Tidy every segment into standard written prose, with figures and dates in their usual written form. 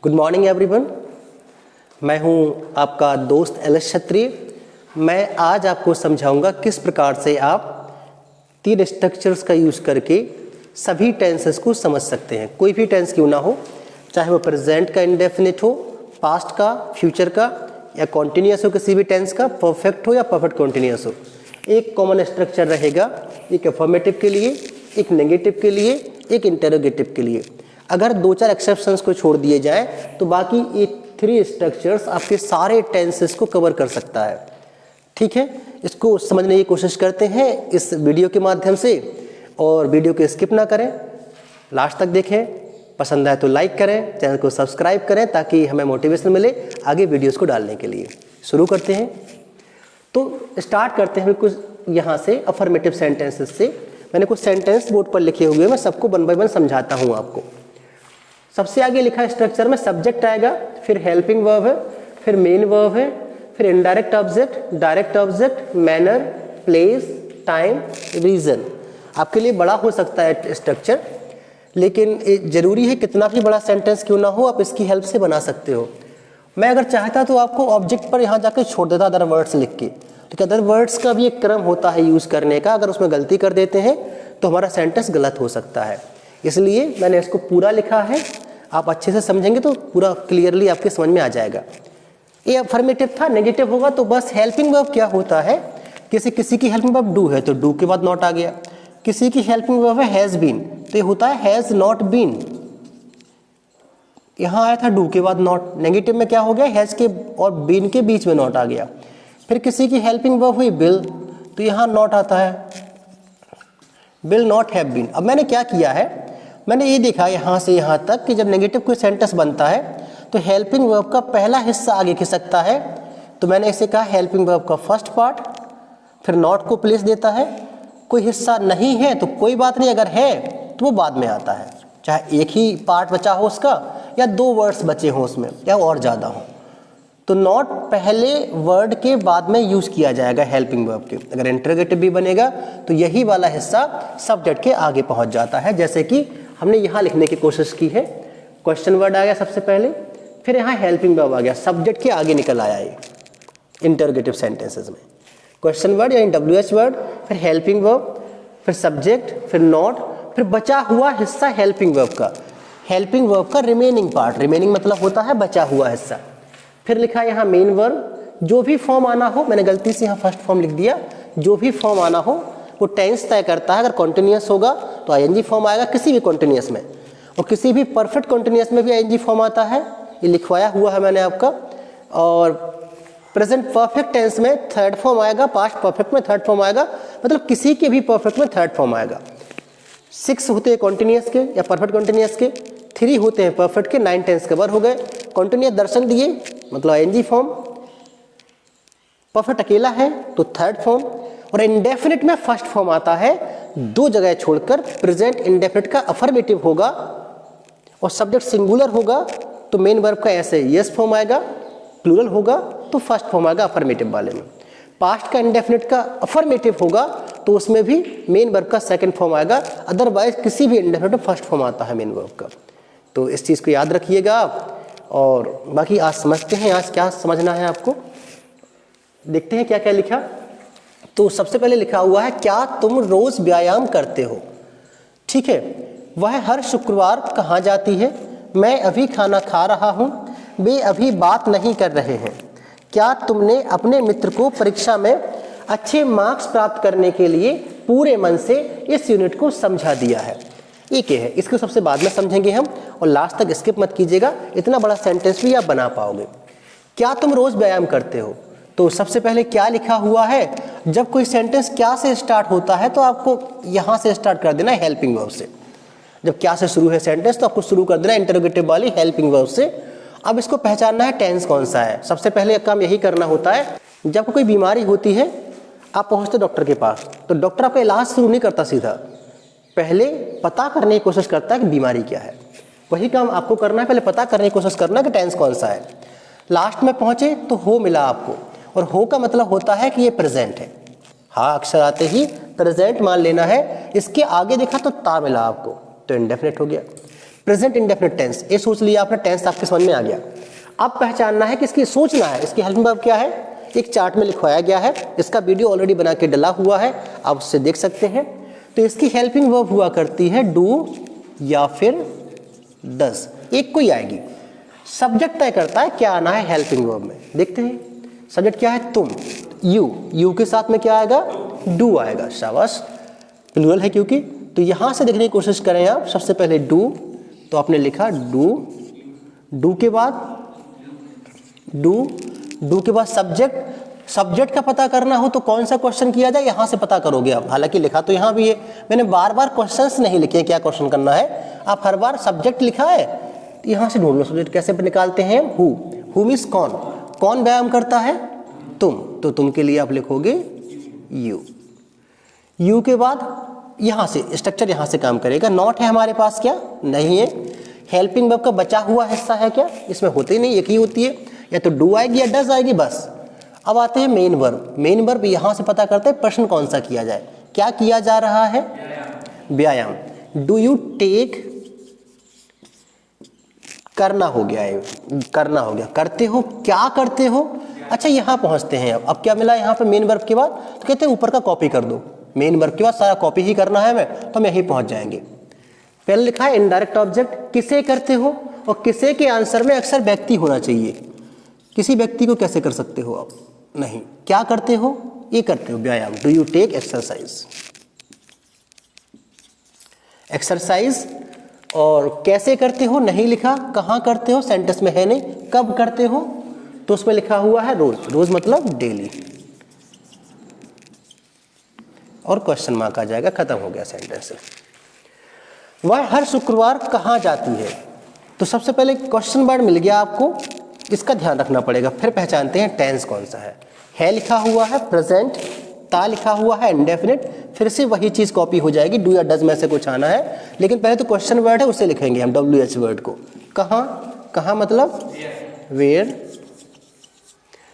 Good morning everyone. मैं हूं आपका दोस्त एलएस क्षत्रिय। मैं आज आपको समझाऊंगा किस प्रकार से आप तीन स्ट्रक्चर्स का यूज़ करके सभी टेंसेस को समझ सकते हैं। कोई भी टेंस क्यों ना हो, चाहे वो प्रेजेंट का इंडेफिनिट हो, पास्ट का, फ्यूचर का या कॉन्टिन्यूस हो, किसी भी टेंस का, परफेक्ट हो या परफेक्ट कॉन्टिन्यूस हो, एक कॉमन स्ट्रक्चर रहेगा। एक अफर्मेटिव के लिए, एक नेगेटिव के लिए, एक इंटरोगेटिव के लिए। अगर दो चार एक्सेप्शंस को छोड़ दिए जाएं तो बाकी ये थ्री स्ट्रक्चर्स आपके सारे टेंसेस को कवर कर सकता है। ठीक है, इसको समझने की कोशिश करते हैं इस वीडियो के माध्यम से, और वीडियो को स्किप ना करें, लास्ट तक देखें। पसंद आए तो लाइक करें, चैनल को सब्सक्राइब करें ताकि हमें मोटिवेशन मिले आगे वीडियोस को डालने के लिए। शुरू करते हैं। तो स्टार्ट करते हैं कुछ यहाँ से अफर्मेटिव सेंटेंसेस से। मैंने कुछ सेंटेंस बोर्ड पर लिखे हुए हैं, मैं सबको वन बाय वन समझाता हूँ आपको। सबसे आगे लिखा स्ट्रक्चर में सब्जेक्ट आएगा, फिर हेल्पिंग वर्ब है, फिर मेन वर्ब है, फिर indirect object, direct object, manner, place, time, reason. आपके लिए बड़ा हो सकता है स्ट्रक्चर, लेकिन जरूरी है कितना भी बड़ा सेंटेंस क्यों ना हो, आप इसकी हेल्प से बना सकते हो। मैं अगर चाहता तो आपको ऑब्जेक्ट पर यहाँ जाकर छोड़ देता अदर वर्ड्स लिख के, तो अदर वर्ड्स का भी एक क्रम होता है यूज़ करने का। अगर उसमें गलती कर देते हैं तो हमारा सेंटेंस गलत हो सकता है, इसलिए मैंने इसको पूरा लिखा है। आप अच्छे से समझेंगे तो पूरा क्लियरली आपके समझ में आ जाएगा। ये अफर्मेटिव था। नेगेटिव होगा तो बस हेल्पिंग वर्ब क्या होता है, किसी की हेल्पिंग वर्ब डू है तो डू के बाद नॉट आ गया। किसी की हेल्पिंग वर्ब है हैज़ बीन, तो ये होता है हैज़ नॉट बीन। यहाँ आया था डू के बाद नॉट। नेगेटिव में क्या हो गया, हैज़ के और बीन के बीच में नॉट आ गया। फिर किसी की हेल्पिंग वर्ब हुई बिल, तो यहाँ नॉट आता है, बिल नॉट हैव बीन। अब मैंने क्या किया है, मैंने ये देखा यहाँ से यहाँ तक कि जब नेगेटिव कोई सेंटेंस बनता है तो हेल्पिंग वर्ब का पहला हिस्सा आगे खिसकता है। तो मैंने इसे कहा हेल्पिंग वर्ब का फर्स्ट पार्ट, फिर नॉट को प्लेस देता है। कोई हिस्सा नहीं है तो कोई बात नहीं, अगर है तो वो बाद में आता है, चाहे एक ही पार्ट बचा हो उसका या दो वर्ड्स बचे हों उसमें या और ज़्यादा हो। तो नॉट पहले वर्ड के बाद में यूज़ किया जाएगा हेल्पिंग वर्ब के। अगर इंटरोगेटिव भी बनेगा तो यही वाला हिस्सा सब्जेक्ट के आगे पहुंच जाता है, जैसे कि हमने यहाँ लिखने की कोशिश की है। क्वेश्चन वर्ड आ गया सबसे पहले, फिर यहाँ हेल्पिंग वर्ब आ गया, सब्जेक्ट के आगे निकल आया ये इंटरोगेटिव सेंटेंसेस में। क्वेश्चन वर्ड यानी WH वर्ड, फिर हेल्पिंग वर्ब, फिर सब्जेक्ट, फिर नॉट, फिर बचा हुआ हिस्सा हेल्पिंग वर्ब का। हेल्पिंग वर्ब का रिमेनिंग पार्ट, रिमेनिंग मतलब होता है बचा हुआ हिस्सा। फिर लिखा यहाँ मेन वर्ब, जो भी फॉर्म आना हो, मैंने गलती से यहाँ फर्स्ट फॉर्म लिख दिया, जो भी फॉर्म आना हो वो टेंस तय करता है। अगर कॉन्टिन्यूस होगा तो ING फॉर्म आएगा किसी भी कॉन्टिन्यूस में, और किसी भी परफेक्ट कॉन्टिन्यूस में भी ING फॉर्म आता है, ये लिखवाया हुआ है मैंने आपका। और प्रेजेंट परफेक्ट टेंस में थर्ड फॉर्म आएगा, पास्ट परफेक्ट में थर्ड फॉर्म आएगा, मतलब किसी के भी परफेक्ट में थर्ड फॉर्म आएगा। 6 होते हैं कॉन्टिन्यूस के या परफेक्ट कॉन्टिन्यूस के, 3 होते हैं परफेक्ट के, 9 टेंस कवर हो गए। कॉन्टिन्यूस दर्शन दिए मतलब ING फॉर्म, परफेक्ट अकेला है तो थर्ड फॉर्म, और इंडेफिनिट में फर्स्ट फॉर्म आता है। दो जगह छोड़कर प्रेजेंट इंडेफिनिट का अफर्मेटिव होगा और सब्जेक्ट सिंगुलर होगा तो मेन वर्ब का ऐसे यस फॉर्म आएगा, प्लूरल होगा तो फर्स्ट फॉर्म आएगा अफर्मेटिव वाले में। पास्ट का इंडेफिनिट का अफर्मेटिव होगा तो उसमें भी मेन वर्ब का सेकंड फॉर्म आएगा, अदरवाइज किसी भी इंडेफिनिट में फर्स्ट फॉर्म आता है मेन वर्ब का। तो इस चीज़ को याद रखिएगा आप। और बाकी आज समझते हैं, आज क्या समझना है आपको, देखते हैं क्या क्या लिखा। तो सबसे पहले लिखा हुआ है, क्या तुम रोज व्यायाम करते हो? ठीक है, वह हर शुक्रवार कहाँ जाती है? मैं अभी खाना खा रहा हूँ, वे अभी बात नहीं कर रहे हैं। क्या तुमने अपने मित्र को परीक्षा में अच्छे मार्क्स प्राप्त करने के लिए पूरे मन से इस यूनिट को समझा दिया है? एक है, इसको सबसे बाद में समझेंगे हम, और लास्ट तक स्किप मत कीजिएगा, इतना बड़ा सेंटेंस भी आप बना पाओगे। क्या तुम रोज व्यायाम करते हो? तो सबसे पहले क्या लिखा हुआ है, जब कोई सेंटेंस क्या से स्टार्ट होता है तो आपको यहाँ से स्टार्ट कर देना है हेल्पिंग वर्ब से। जब क्या से शुरू है सेंटेंस तो आपको शुरू कर देना इंटरोगेटिव वाली हेल्पिंग वर्ब से। अब इसको पहचानना है टेंस कौन सा है। सबसे पहले काम यही करना होता है, जब कोई बीमारी होती है आप पहुँचते डॉक्टर के पास, तो डॉक्टर आपका इलाज शुरू नहीं करता सीधा, पहले पता करने की कोशिश करता है कि बीमारी क्या है। वही काम आपको करना है, पहले पता करने की कोशिश करना है कि टेंस कौन सा है। लास्ट में पहुँचे तो हो मिला आपको, और हो का मतलब होता है कि ये प्रेजेंट है। हाँ अक्षर आते ही प्रेजेंट मान लेना है। इसके आगे देखा तो ता मिला आपको, तो इंडेफिनिट हो गया। प्रेजेंट इंडेफिनिट टेंस, ये सोच लिया आपने, टेंस आपके समझ में आ गया। अब पहचानना है कि इसकी सोचना है, इसकी हेल्पिंग वर्ब क्या है, एक चार्ट में लिखवाया गया है, इसका वीडियो ऑलरेडी बना के डला हुआ है, आप उससे देख सकते हैं। तो इसकी हेल्पिंग वर्ब हुआ करती है डू या फिर डज, एक कोई आएगी। सब्जेक्ट तय करता है क्या आना है हेल्पिंग वर्ब में। देखते हैं सब्जेक्ट क्या है, तुम, यू के साथ में क्या आएगा, डू आएगा, शाबाश, प्लूरल है क्योंकि। तो यहां से देखने की कोशिश करें आप, सबसे पहले डू, तो आपने लिखा डू के बाद डू के बाद सब्जेक्ट का पता करना हो तो कौन सा क्वेश्चन किया जाए, यहां से पता करोगे आप। हालांकि लिखा तो यहां भी है, मैंने बार बार क्वेश्चंस नहीं लिखे क्या क्वेश्चन करना है, आप हर बार सब्जेक्ट लिखा है, यहां से ढूंढ लो सब्जेक्ट। कैसे निकालते हैं, हु मींस कौन व्यायाम करता है, तुम, तो तुम के लिए आप लिखोगे यू के बाद यहां से स्ट्रक्चर यहां से काम करेगा। नॉट है हमारे पास क्या, नहीं है। हेल्पिंग वर्ब का बचा हुआ हिस्सा है क्या, इसमें होते ही नहीं, एक ही होती है, या तो डू आएगी या डज आएगी, बस। अब आते हैं मेन वर्ब यहां से पता करते हैं प्रश्न कौन सा किया जाए, क्या किया जा रहा है, व्यायाम। डू यू टेक, करना हो गया है, करते हो, क्या करते हो। अच्छा यहां पहुंचते हैं, अब क्या मिला यहाँ पे मेन वर्ब के बाद, तो कहते हैं ऊपर का कॉपी कर दो, मेन वर्ब के बाद सारा कॉपी ही करना है तो हम यहीं पहुंच जाएंगे। पहले लिखा है इनडायरेक्ट ऑब्जेक्ट, किसे करते हो, और किसे के आंसर में अक्सर व्यक्ति होना चाहिए। किसी व्यक्ति को कैसे कर सकते हो आप, नहीं। क्या करते हो, ये करते हो व्यायाम, डू यू टेक एक्सरसाइज। और कैसे करते हो नहीं लिखा, कहाँ करते हो सेंटेंस में है नहीं, कब करते हो तो उसमें लिखा हुआ है रोज मतलब डेली, और क्वेश्चन मार्क आ जाएगा, खत्म हो गया सेंटेंस। वह हर शुक्रवार कहाँ जाती है, तो सबसे पहले क्वेश्चन वर्ड मिल गया आपको, इसका ध्यान रखना पड़ेगा। फिर पहचानते हैं टेंस कौन सा है लिखा हुआ है प्रेजेंट, ता लिखा हुआ है इंडेफिनिट, फिर से वही चीज कॉपी हो जाएगी, डू या डज में से कुछ आना है। लेकिन पहले तो क्वेश्चन वर्ड है उसे लिखेंगे हम, WH वर्ड को। कहाँ मतलब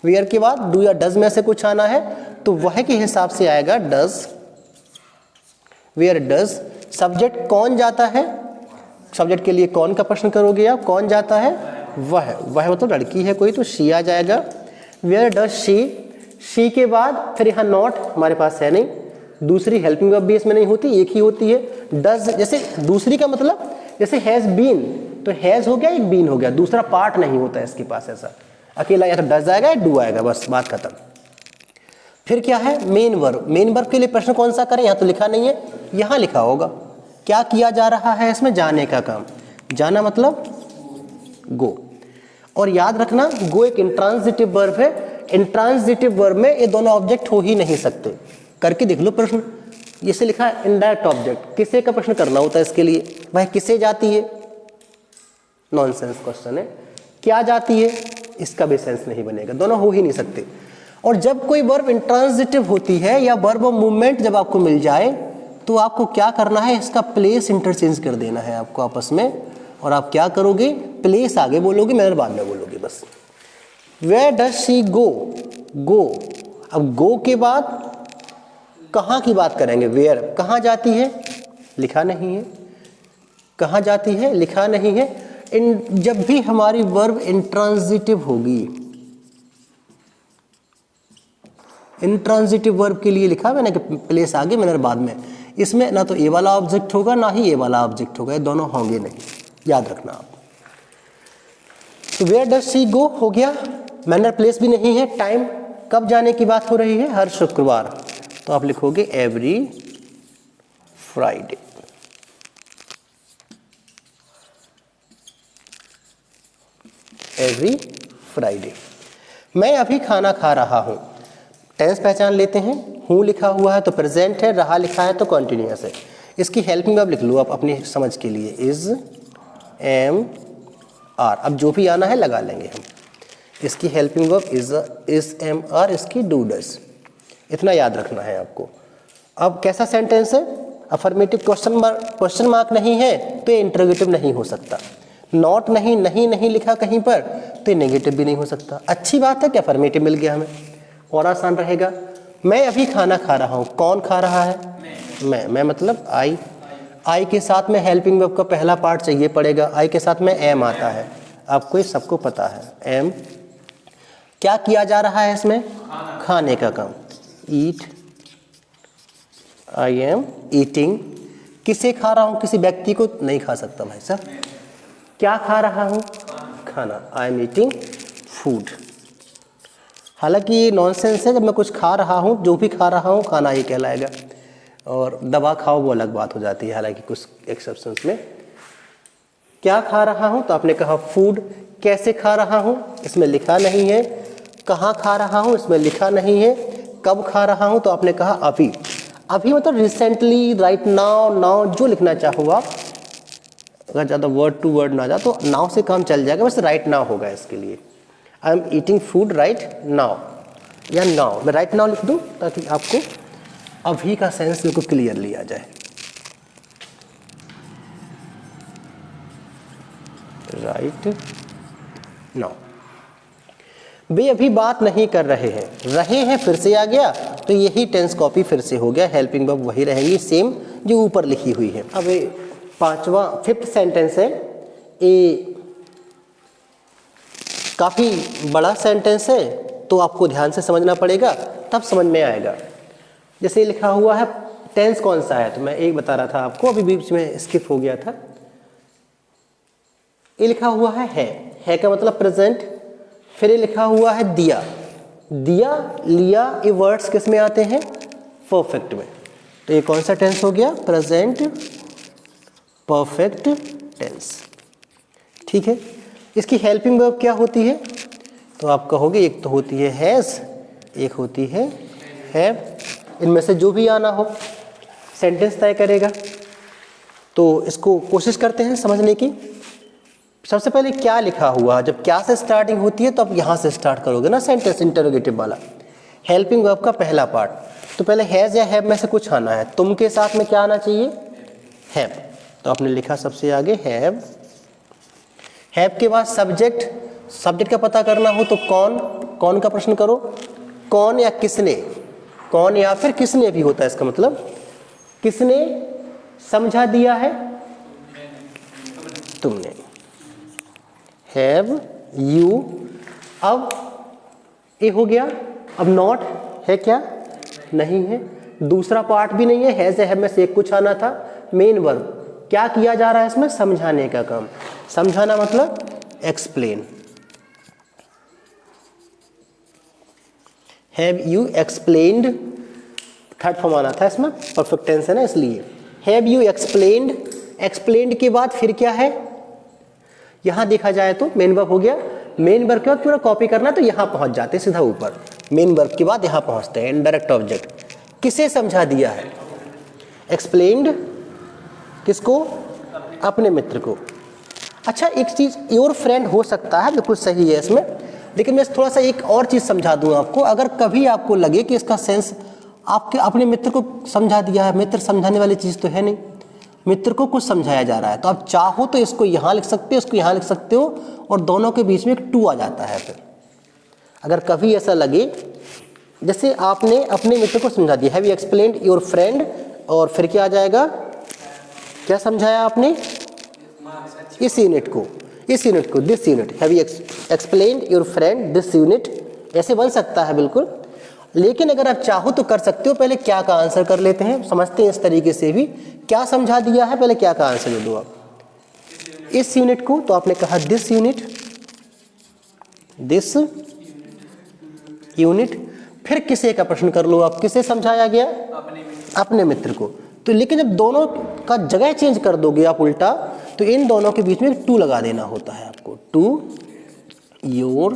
वेयर के बाद डू या डज में से कुछ आना है, तो वह के हिसाब से आएगा डज, वेयर डज। सब्जेक्ट कौन जाता है, सब्जेक्ट के लिए कौन का प्रश्न करोगे आप, कौन जाता है, वह मतलब लड़की है कोई, तो शी आ जाएगा। वेयर डज शी के बाद फिर यहाँ नॉट हमारे पास है नहीं, दूसरी हेल्पिंग वर्ब भी इसमें नहीं होती, एक ही होती है। डज जैसे दूसरी का मतलब जैसे हैज बीन, तो हैज हो गया एक बीन हो गया, दूसरा पार्ट नहीं होता है इसके पास, ऐसा अकेला या तो डज आएगा या डू आएगा, बस बात खत्म। फिर क्या है मेन वर्ब के लिए प्रश्न कौन सा करें, यहाँ तो लिखा नहीं है, यहाँ लिखा होगा क्या किया जा रहा है इसमें, जाने का काम, जाना मतलब गो। और याद रखना गो एक इंट्रांजिटिव वर्ब है, इंट्रांजिटिव वर्ब में ये दोनों ऑब्जेक्ट हो ही नहीं सकते। करके देख लो प्रश्न, जैसे लिखा है इनडायरेक्ट ऑब्जेक्ट, किसे का प्रश्न करना होता है इसके लिए, वह किसे जाती है, नॉनसेंस क्वेश्चन है। क्या जाती है, इसका भी सेंस नहीं बनेगा, दोनों हो ही नहीं सकते। और जब कोई वर्ब इंट्रांजिटिव होती है या वर्ब ऑफ मूवमेंट जब आपको मिल जाए, तो आपको क्या करना है, इसका प्लेस इंटरचेंज कर देना है आपको आपस में। और आप क्या करोगे, प्लेस आगे बोलोगे, मैनर बाद में बोलोगे, बस। वेयर डज शी गो, अब गो के बाद कहाँ की बात करेंगे, वेयर, कहाँ जाती है, लिखा नहीं है, कहाँ जाती है लिखा नहीं है। जब भी हमारी वर्ब इंट्रांजिटिव होगी, इंट्रांजिटिव वर्ब के लिए लिखा मैंने कि प्लेस आगे मैनर बाद में, इसमें ना तो ए वाला ऑब्जेक्ट होगा ना ही ए वाला ऑब्जेक्ट होगा, ये दोनों होंगे नहीं, याद रखना आप। तो वेयर डज शी गो हो गया, मैनर प्लेस भी नहीं है, टाइम कब जाने की बात हो रही है, हर शुक्रवार, तो आप लिखोगे एवरी फ्राइडे। Every Friday. मैं अभी खाना खा रहा हूं, टेंस पहचान लेते हैं, हूं लिखा हुआ है तो प्रेजेंट है, रहा लिखा है तो कॉन्टिन्यूअस है। इसकी हेल्पिंग वर्ब लिख लो आप अपनी समझ के लिए, इज, एम, आर, अब जो भी आना है लगा लेंगे हम। इसकी helping verb is, am, are, इसकी डू डज, इतना याद रखना है आपको। अब कैसा सेंटेंस है, अफर्मेटिव क्वेश्चन मार्क नहीं है तो ये इंटरोगेटिव नहीं हो सकता, नॉट नहीं लिखा कहीं पर तो ये नेगेटिव भी नहीं हो सकता। अच्छी बात है कि अफर्मेटिव मिल गया हमें, और आसान रहेगा। मैं अभी खाना खा रहा हूँ, कौन खा रहा है, मैं मतलब आई। आई के साथ में हेल्पिंग वर्ब का पहला पार्ट चाहिए पड़ेगा, आई के साथ में एम आता है, आपको ये सबको पता है। एम क्या किया जा रहा है इसमें? खाने का काम, ईट, आई एम ईटिंग। किसे खा रहा हूँ? किसी व्यक्ति को नहीं खा सकता भाई साहब। क्या खा रहा हूँ? खाना, आई एम ईटिंग फूड। हालांकि ये नॉनसेंस है, जब मैं कुछ खा रहा हूँ, जो भी खा रहा हूँ खाना ही कहलाएगा, और दवा खाओ वो अलग बात हो जाती है, हालांकि कुछ एक्सेप्शंस में। क्या खा रहा हूँ? तो आपने कहा फूड। कैसे खा रहा हूँ? इसमें लिखा नहीं है। कहाँ खा रहा हूँ? इसमें लिखा नहीं है। कब खा रहा हूँ? तो आपने कहा अभी। अभी मतलब रिसेंटली, राइट नाउ, नाउ जो लिखना चाहो आप, अगर ज़्यादा वर्ड टू वर्ड ना जाए तो नाउ से काम चल जाएगा, बस राइट नाउ होगा इसके लिए। I am eating food right now, या नाउ, मैं राइट नाउ लिख दूँ ताकि आपको अभी का सेंस बिल्कुल क्लियरली आ जाए। Right now. वे अभी बात नहीं कर रहे हैं फिर से आ गया, तो यही टेंस कॉपी फिर से हो गया, हेल्पिंग वर्ब वही रहेंगी सेम जो ऊपर लिखी हुई है। अब पांचवा, फिफ्थ सेंटेंस है, ये काफ़ी बड़ा सेंटेंस है तो आपको ध्यान से समझना पड़ेगा, तब समझ में आएगा। जैसे लिखा हुआ है, टेंस कौन सा है, तो मैं एक बता रहा था आपको, अभी बीच में स्किप हो गया था। ये लिखा हुआ है का मतलब प्रेजेंट। फिर ये लिखा हुआ है दिया, दिया, लिया, ये वर्ड्स किस में आते हैं? परफेक्ट में। तो ये कौन सा टेंस हो गया? Present perfect tense. ठीक है, इसकी हेल्पिंग वर्ब क्या होती है? तो आप कहोगे एक तो होती है हैज़, एक होती है हैव। इनमें से जो भी आना हो सेंटेंस तय करेगा। तो इसको कोशिश करते हैं समझने की। सबसे पहले क्या लिखा हुआ, जब क्या से स्टार्टिंग होती है तो आप यहाँ से स्टार्ट करोगे ना सेंटेंस, इंटरोगेटिव वाला। हेल्पिंग वर्ब का पहला पार्ट, तो पहले हैज़ या हैव में से कुछ आना है। तुम के साथ में क्या आना चाहिए? हैव। तो आपने लिखा सबसे आगे हैव। हैव के बाद सब्जेक्ट, सब्जेक्ट का पता करना हो तो कौन, कौन का प्रश्न करो, कौन या किसने, कौन या फिर किसने भी होता है इसका मतलब। किसने समझा दिया है? तुमने। Have you. अब ये हो गया। अब नॉट है क्या? नहीं है। दूसरा पार्ट भी नहीं है, हैज़ या हैव में से एक कुछ आना था। मेन वर्ब, क्या किया जा रहा है इसमें? समझाने का काम। समझाना मतलब explain. Have you explained, third form आना था इसमें, परफेक्ट टेंस है ना इसलिए। Have you explained. एक्सप्लेन्ड के बाद फिर क्या है? यहां देखा जाए तो मेन वर्ब हो गया। मेन वर्ब के बाद पूरा कॉपी करना है तो यहां पहुंच जाते हैं सीधा ऊपर। मेन वर्ब के बाद यहां पहुंचते हैं, इनडायरेक्ट ऑब्जेक्ट। किसे समझा दिया है? एक्सप्लेन्ड किसको? अपने मित्र को। अच्छा, एक चीज, योर फ्रेंड हो सकता है, बिल्कुल सही है इसमें, लेकिन मैं थोड़ा सा एक और चीज समझा दूं आपको। अगर कभी आपको लगे कि इसका सेंस आपके अपने मित्र को समझा दिया है, मित्र समझाने वाली चीज तो है नहीं, मित्र को कुछ समझाया जा रहा है, तो आप चाहो तो इसको यहाँ लिख सकते हो, इसको यहाँ लिख सकते हो, और दोनों के बीच में एक टू आ जाता है। फिर अगर कभी ऐसा लगे, जैसे आपने अपने मित्र को समझा दिया, have you explained your friend, और फिर क्या आ जाएगा? क्या समझाया आपने? इस यूनिट को, this unit. Have you explained your friend this unit, ऐसे बन सकता है बिल्कुल। लेकिन अगर आप चाहो तो कर सकते हो। पहले क्या का आंसर कर लेते हैं, समझते हैं इस तरीके से भी। क्या समझा दिया है, पहले क्या का आंसर दे दो आप। इस यूनिट को, तो आपने कहा दिस यूनिट, दिस यूनिट। फिर किसे का प्रश्न कर लो आप, किसे समझाया गया? अपने मित्र को। तो लेकिन जब दोनों का जगह चेंज कर दोगे आप उल्टा, तो इन दोनों के बीच में टू लगा देना होता है आपको। To your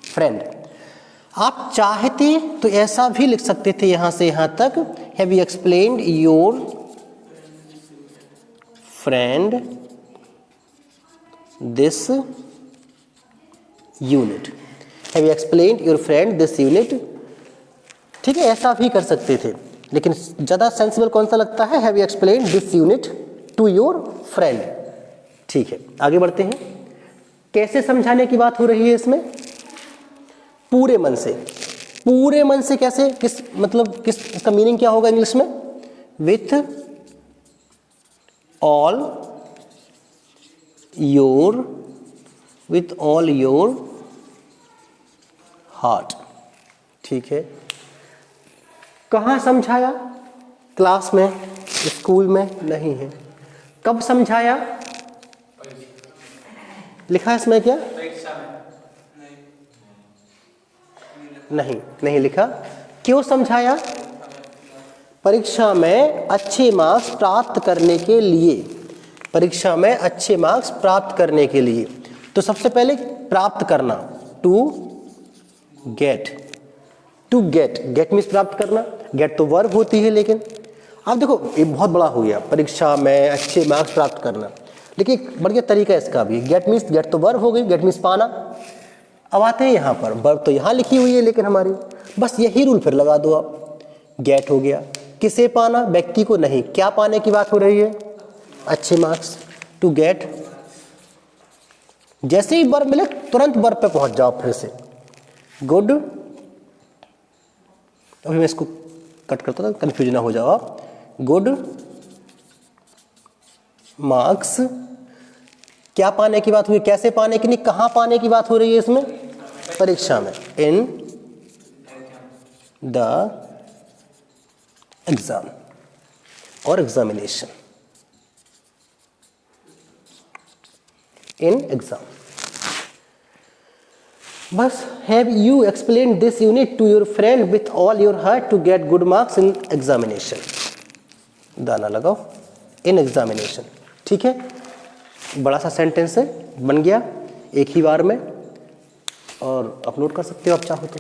friend. आप चाहते तो ऐसा भी लिख सकते थे यहां से यहां तक, have you explained your friend this unit, have you explained your friend this unit. ठीक है, ऐसा भी कर सकते थे, लेकिन ज़्यादा सेंसिबल कौन सा लगता है? Have you explained this unit to your friend. ठीक है, आगे बढ़ते हैं। कैसे समझाने की बात हो रही है इसमें? पूरे मन से। पूरे मन से कैसे, किस मतलब, किस, इसका मीनिंग क्या होगा इंग्लिश में? With all your heart. ठीक है, कहाँ समझाया? क्लास में, स्कूल में नहीं है। कब समझाया? लिखा है इसमें क्या? नहीं लिखा। क्यों समझाया? परीक्षा में अच्छे मार्क्स प्राप्त करने के लिए। परीक्षा में अच्छे मार्क्स प्राप्त करने के लिए। तो सबसे पहले प्राप्त करना, टू गेट मीन्स प्राप्त करना। गेट तो वर्ब होती है, लेकिन आप देखो ये बहुत बड़ा हो गया, परीक्षा में अच्छे मार्क्स प्राप्त करना। लेकिन एक बढ़िया तरीका है इसका भी। गेट तो वर्ब हो गई, गेट मीन्स पाना। अब आते हैं यहाँ पर, वर्ब तो यहाँ लिखी हुई है लेकिन हमारी, बस यही रूल फिर लगा दो आप। गेट हो गया, किसे पाना? व्यक्ति को नहीं। क्या पाने की बात हो रही है? अच्छे मार्क्स, टू गेट। जैसे ही वर्ब मिले तुरंत वर्ब पे पहुंच जाओ फिर से। गुड, अभी मैं इसको कट करता था, कंफ्यूज ना हो जाओ आप। गुड मार्क्स, क्या पाने की बात हुई? कैसे पाने की नहीं, कहाँ पाने की बात हो रही है इसमें? परीक्षा में, इन द एग्जाम और एग्जामिनेशन, इन एग्जाम। बस, have you explain this unit to your friend with all your heart to get good marks in examination. दाना लगाओ, इन एग्जामिनेशन। ठीक है, बड़ा सा सेंटेंस है, बन गया एक ही बार में, और अपलोड कर सकते हो आप चाहो तो।